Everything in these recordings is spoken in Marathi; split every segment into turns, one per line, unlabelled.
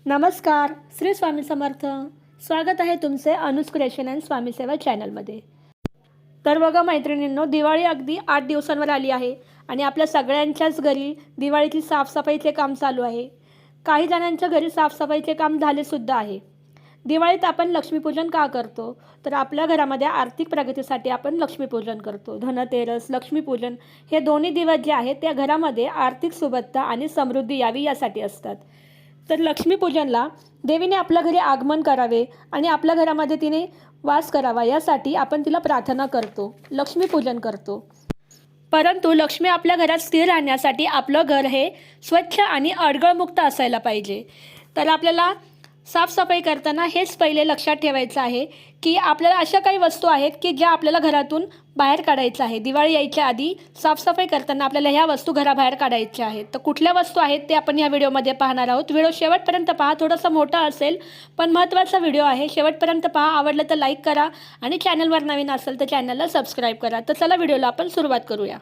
नमस्कार, श्री स्वामी समर्थ. स्वागत आहे तुमचे अनुज क्रिएशन अँड स्वामी सेवा चॅनलमध्ये. तर बघा मैत्रिणींनो, दिवाळी अगदी 8 दिवसांवर आली आहे आणि आपल्या सगळ्यांच्याच घरी दिवाळीची साफसफाईचे काम चालू आहे. काही जणांच्या घरी साफसफाईचे काम झालेसुद्धा आहे. दिवाळीत आपण लक्ष्मीपूजन का करतो? तर आपल्या घरामध्ये आर्थिक प्रगतीसाठी आपण लक्ष्मीपूजन करतो. धनतेरस, लक्ष्मीपूजन हे दोन्ही दिवस जे आहेत त्या घरामध्ये आर्थिक सुबत्ता आणि समृद्धी यावी यासाठी असतात. तर लक्ष्मीपूजनला देवीने आपल्या घरी आगमन करावे आणि आपल्या घरामध्ये तिने वास करावा यासाठी आपण तिला प्रार्थना करतो, लक्ष्मीपूजन करतो. परंतु लक्ष्मी आपल्या घरात स्थिर राहण्यासाठी आपलं घर हे स्वच्छ आणि अडगळमुक्त असायला पाहिजे. तर आपल्याला साफसफाई करताना हेच पहिले लक्षात ठेवायचं आहे की आपल्याला अशा काही वस्तू आहेत की ज्या आपल्याला घरातून बाहेर काढायचं आहे. दिवाळी यायच्या आधी साफसफाई करताना आपल्याला ह्या वस्तू घराबाहेर काढायच्या आहेत. तर कुठल्या वस्तू आहेत ते आपण ह्या व्हिडिओमध्ये पाहणार आहोत. व्हिडिओ शेवटपर्यंत पहा. थोडासा मोठा असेल पण महत्त्वाचा व्हिडिओ आहे. शेवटपर्यंत पहा. आवडलं तर लाईक करा आणि चॅनलवर नवीन असेल तर चॅनलला सबस्क्राईब करा. तर चला व्हिडिओला आपण सुरुवात करूया.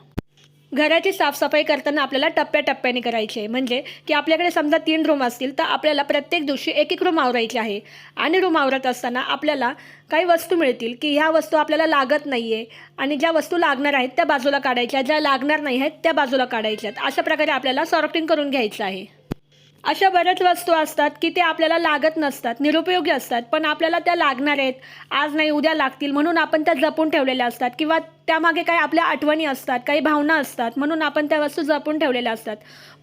घराची साफसफाई करताना आपल्याला टप्प्याटप्प्याने करायची आहे. म्हणजे की आपल्याकडे समजा 3 रूम असतील तर आपल्याला प्रत्येक दिवशी एक रूम आवरायची आहे. आणि रूम आवरत असताना आपल्याला काही वस्तू मिळतील की ह्या वस्तू आपल्याला लागत नाही आहे आणि ज्या वस्तू लागणार आहेत त्या बाजूला काढायच्या, ज्या लागणार नाही आहेत त्या बाजूला काढायच्यात. अशा प्रकारे आपल्याला सॉर्टिंग करून घ्यायचं आहे. अशा बऱ्याच वस्तू असतात की ते आपल्याला लागत नसतात, निरुपयोगी असतात, पण आपल्याला त्या लागणार आहेत, आज नाही उद्या लागतील म्हणून आपण त्या जपून ठेवलेल्या असतात किंवा त्यामागे काही आपल्या आठवणी असतात, काही भावना असतात म्हणून आपण त्या वस्तू जपून ठेवलेल्या असतात.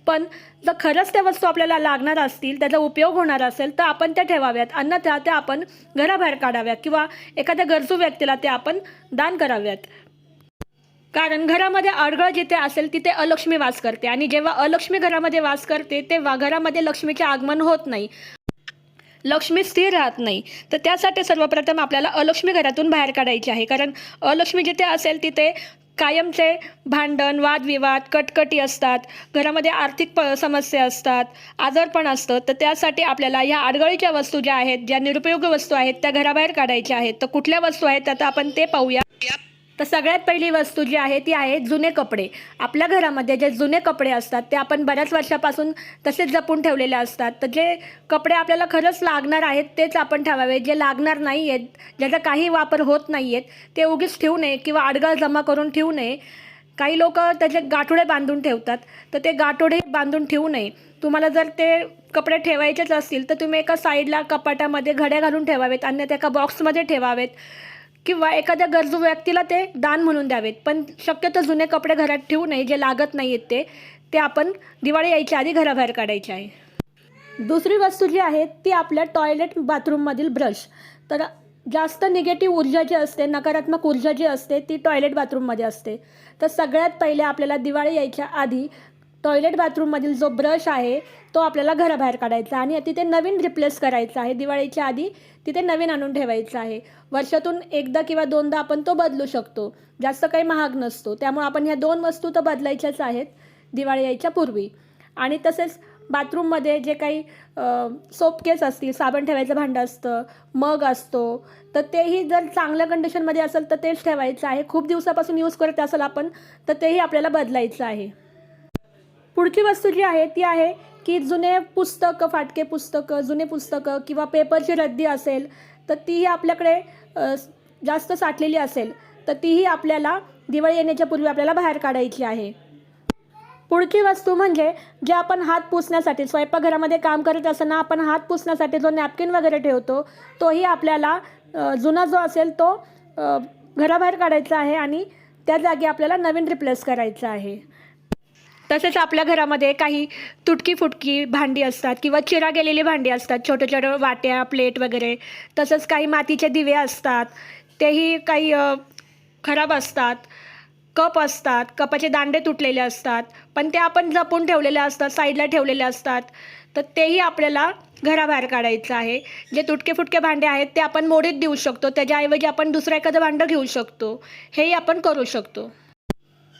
पण जर खरंच त्या वस्तू आपल्याला लागणार असतील, त्याचा उपयोग होणार असेल तर आपण त्या ठेवाव्यात. अन्यथा त्या आपण घराबाहेर काढाव्यात किंवा एखाद्या गरजू व्यक्तीला त्या आपण दान कराव्यात. कारण घरामध्ये अडगळ जिथे असेल तिथे अलक्ष्मी वास करते आणि जेव्हा अलक्ष्मी घरामध्ये वास करते तेव्हा घरामध्ये लक्ष्मीचे आगमन होत नाही, लक्ष्मी स्थिर राहत नाही. तर त्यासाठी सर्वप्रथम आपल्याला अलक्ष्मी घरातून बाहेर काढायची आहे. कारण अलक्ष्मी जिथे असेल तिथे कायमचे भांडण, वादविवाद, कटकटी असतात, घरामध्ये आर्थिक समस्या असतात, आजारपण असतं. तर त्यासाठी आपल्याला ह्या अडगळीच्या वस्तू ज्या आहेत, ज्या निरुपयोगी वस्तू आहेत त्या घराबाहेर काढायच्या आहेत. तर कुठल्या वस्तू आहेत आता आपण ते पाहूया. तर सगळ्यात पहिली वस्तू जी आहे ती आहे जुने कपडे. आपल्या घरामध्ये जे जुने कपडे असतात ते आपण बऱ्याच वर्षापासून तसेच जपून ठेवलेले असतात. तर जे कपडे आपल्याला खरंच लागणार आहेत तेच आपण ठेवावे. जे लागणार नाही आहेत, ज्याचा काही वापर होत नाही आहेत ते उगीच ठेवू नये किंवा अडगळ जमा करून ठेवू नये. काही लोक त्याचे गाठोडे बांधून ठेवतात, तर ते गाठोडे बांधून ठेवू नये. तुम्हाला जर ते कपडे ठेवायचेच असतील तर तुम्ही एका साईडला कपाटामध्ये घड्या घालून ठेवावेत, अन्यथा एका बॉक्समध्ये ठेवावेत किंवा एखाद्या गरजू व्यक्तीला ते दान म्हणून द्यावेत. पण शक्यतो जुने कपडे घरात ठेवू नये. जे लागत नाही आहेत ते आपण दिवाळी यायच्या आधी घराबाहेर काढायचे आहे. दुसरी वस्तू जी आहे ती आपल्या टॉयलेट बाथरूममधील ब्रश. तर जास्त निगेटिव्ह ऊर्जा जी असते, नकारात्मक ऊर्जा जी असते ती टॉयलेट बाथरूममध्ये असते. तर सगळ्यात पहिले आपल्याला दिवाळी यायच्या आधी टॉयलेट बाथरूममधील जो ब्रश आहे तो आपल्याला घराबाहेर काढायचा आणि तिथे नवीन रिप्लेस करायचा आहे. दिवाळीच्या आधी तिथे नवीन आणून ठेवायचं आहे. वर्षातून एकदा किंवा दोनदा आपण तो बदलू शकतो. जास्त काही महाग नसतो. त्यामुळे आपण ह्या 2 वस्तू तर बदलायच्याच आहेत दिवाळी यायच्या पूर्वी. आणि तसेच बाथरूममध्ये जे काही सोप केस असतील, साबण ठेवायचं भांडं असतं, मग असतो, तर तेही जर चांगल्या कंडिशनमध्ये असेल तर तेच ठेवायचं आहे. खूप दिवसापासून यूज करत असेल आपण तर तेही आपल्याला बदलायचं आहे. पुढची वस्तू जी आहे ती आहे की जुने पुस्तकं, फाटके पुस्तकं, जुने पुस्तकं किंवा पेपरची रद्दी असेल तर तीही आपल्याकडे जास्त साठलेली असेल तर तीही आपल्याला दिवाळी येण्याच्या पूर्वी आपल्याला बाहेर काढायची आहे. पुढची वस्तू म्हणजे जे आपण हात पुसण्यासाठी, स्वयंपाकघरामध्ये काम करत असताना आपण हात पुसण्यासाठी जो नॅपकिन वगैरे ठेवतो तोही आपल्याला जुना जो असेल तो घराबाहेर काढायचा आहे आणि त्या जागी आपल्याला नवीन रिप्लेस करायचं आहे. तसेच आपल्या घरामध्ये काही तुटकी फुटकी भांडी असतात किंवा चिरा गेलेली भांडी असतात, छोटे छोटे वाट्या, प्लेट वगैरे. तसंच काही मातीचे दिवे असतात, तेही काही खराब असतात. कप असतात, कपाचे दांडे तुटलेले असतात, पण ते आपण जपून ठेवलेले असतात, साईडला ठेवलेले असतात. तर तेही आपल्याला घराबाहेर काढायचं आहे. जे तुटके फुटके भांडे आहेत ते आपण मोडीत देऊ शकतो, त्याच्याऐवजी आपण दुसरं एखादं भांडं घेऊ शकतो. हेही आपण करू शकतो.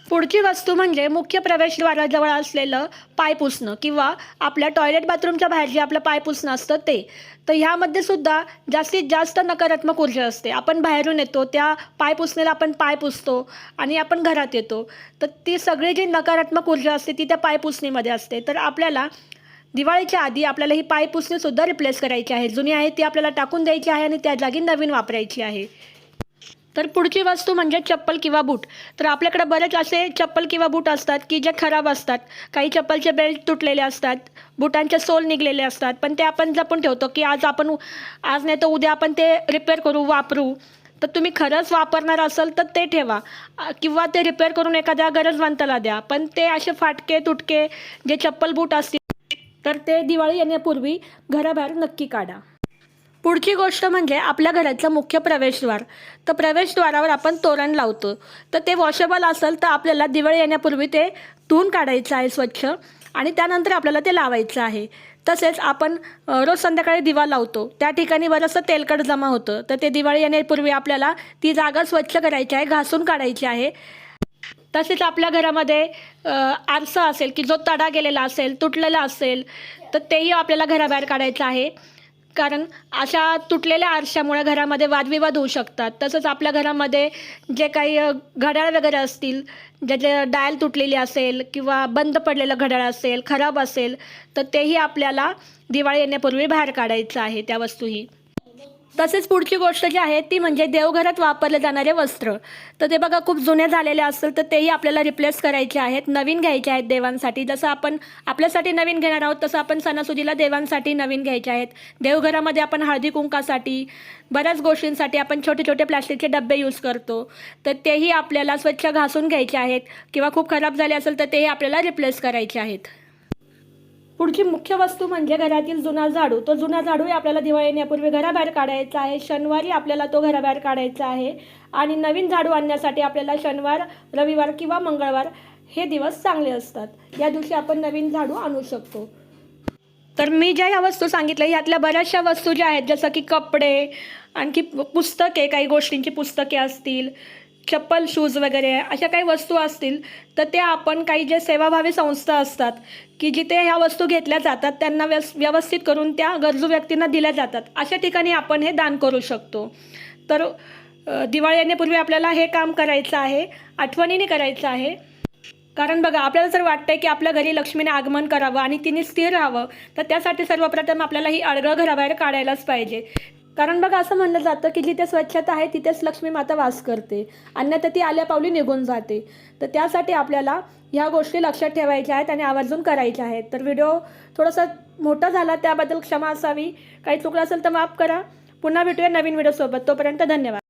पुढची वस्तू म्हणजे मुख्य प्रवेशद्वाराजवळ असलेलं पाय पुसणं किंवा आपल्या टॉयलेट बाथरूमच्या बाहेर जे आपलं पाय पुसणं असतं ते. तर ह्यामध्ये सुद्धा जास्तीत जास्त नकारात्मक ऊर्जा असते. आपण बाहेरून येतो, त्या पाय पुसणीला आपण पाय पुसतो आणि आपण घरात येतो, तर ती सगळी जी नकारात्मक ऊर्जा असते ती त्या पाय पुसणीमध्ये असते. तर आपल्याला दिवाळीच्या आधी आपल्याला ही पायपुसणीसुद्धा रिप्लेस करायची आहे. जुनी आहे ती आपल्याला टाकून द्यायची आहे आणि त्या जागी नवीन वापरायची आहे. तर पुढची वस्तू म्हणजे चप्पल किंवा बूट. तर आपल्याकडे बरेच असे चप्पल किंवा बूट असतात की जे खराब असतात. काही चप्पलचे बेल्ट तुटलेले असतात, बुटांचे सोल निघलेले असतात, पण ते आपण जपून ठेवतो की आज नाही तर उद्या आपण ते रिपेअर करू, वापरू. तर तुम्ही खरंच वापरणार असाल तर ते ठेवा किंवा ते रिपेअर करून एखाद्या गरजवंताला द्या. पण ते असे फाटके तुटके जे चप्पल बूट असतील तर ते दिवाळी येण्यापूर्वी घराबाहेर नक्की काढा. पुढची गोष्ट म्हणजे आपल्या घराचं मुख्य प्रवेशद्वार. तर प्रवेशद्वारावर आपण तोरण लावतो. तर ते वॉशेबल असेल तर आपल्याला दिवाळी येण्यापूर्वी ते धुवून काढायचं आहे स्वच्छ आणि त्यानंतर आपल्याला ते लावायचं आहे. तसेच आपण रोज संध्याकाळी दिवा लावतो, त्या ठिकाणी बरंचसं तेलकट जमा होतं. तर ते दिवाळी येण्यापूर्वी आपल्याला ती जागा स्वच्छ करायची आहे, घासून काढायची आहे. तसेच आपल्या घरामध्ये आरसा असेल की जो तडा गेलेला असेल, तुटलेला असेल, तर तेही आपल्याला घराबाहेर काढायचं आहे. कारण अशा तुटलेल्या आरशामुळे घरामध्ये वादविवाद होऊ शकतात. तसंच आपल्या घरामध्ये जे काही घड्याळ वगैरे असतील, ज्याचे डायल तुटलेली असेल किंवा बंद पडलेलं घड्याळ असेल, खराब असेल, तर तेही आपल्याला दिवाळी येण्यापूर्वी बाहेर काढायचं आहे त्या वस्तूही. तसेच पुढची गोष्ट जी आहे ती म्हणजे देवघरात वापरले जाणारे वस्त्र. तर ते बघा खूप जुने झालेले असेल तर तेही आपल्याला रिप्लेस करायचे आहेत, नवीन घ्यायचे आहेत देवांसाठी. जसं आपण आपल्यासाठी नवीन घेणार आहोत तसं आपण सणासुदीला देवांसाठी नवीन घ्यायचे आहेत. देवघरामध्ये आपण हळदी कुंकासाठी बऱ्याच गोष्टींसाठी आपण छोटे छोटे प्लास्टिकचे डबे यूज करतो. तर तेही आपल्याला स्वच्छ घासून घ्यायचे आहेत किंवा खूप खराब झाले असेल तर तेही आपल्याला रिप्लेस करायचे आहेत. पुढची मुख्य वस्तू म्हणजे घरातील जुना झाडू. तो जुना झाडूही आपल्याला दिवाळी येण्यापूर्वी घराबाहेर काढायचा आहे. शनिवारी आपल्याला तो घराबाहेर काढायचा आहे आणि नवीन झाडू आणण्यासाठी आपल्याला शनिवार, रविवार किंवा मंगळवार हे दिवस चांगले असतात. या दिवशी आपण नवीन झाडू आणू शकतो. तर मी ज्या ह्या वस्तू सांगितल्या यातल्या बऱ्याचशा वस्तू ज्या आहेत जसं की कपडे, आणखी पुस्तके, काही गोष्टींची पुस्तके असतील, चप्पल, शूज वगैरे अशा काही वस्तू असतील तर त्या आपण काही जे सेवाभावी संस्था असतात की जिथे ह्या वस्तू घेतल्या जातात त्यांना व्यवस्थित करून त्या गरजू व्यक्तींना दिल्या जातात, अशा ठिकाणी आपण हे दान करू शकतो. तर दिवाळी येण्यापूर्वी आपल्याला हे काम करायचं आहे, आठवणीने करायचं आहे. कारण बघा आपल्याला जर वाटतंय की आपल्या घरी लक्ष्मीने आगमन करावं आणि तिने स्थिर राहावं तर त्यासाठी सर्वप्रथम आपल्याला ही अडगळ घराबाहेर काढायलाच पाहिजे. कारण बघा असं म्हणलं जातं की जिथे स्वच्छता आहे तिथेच लक्ष्मी माता वास करते, अन्यथा ती आल्या पावली निघून जाते. तर त्यासाठी आपल्याला ह्या गोष्टी लक्षात ठेवायच्या आहेत आणि आवर्जून करायच्या आहेत. तर व्हिडिओ थोडासा मोठा झाला त्याबद्दल क्षमा असावी. काही चुकलं असेल तर माफ करा. पुन्हा भेटूया नवीन व्हिडिओसोबत. तोपर्यंत धन्यवाद.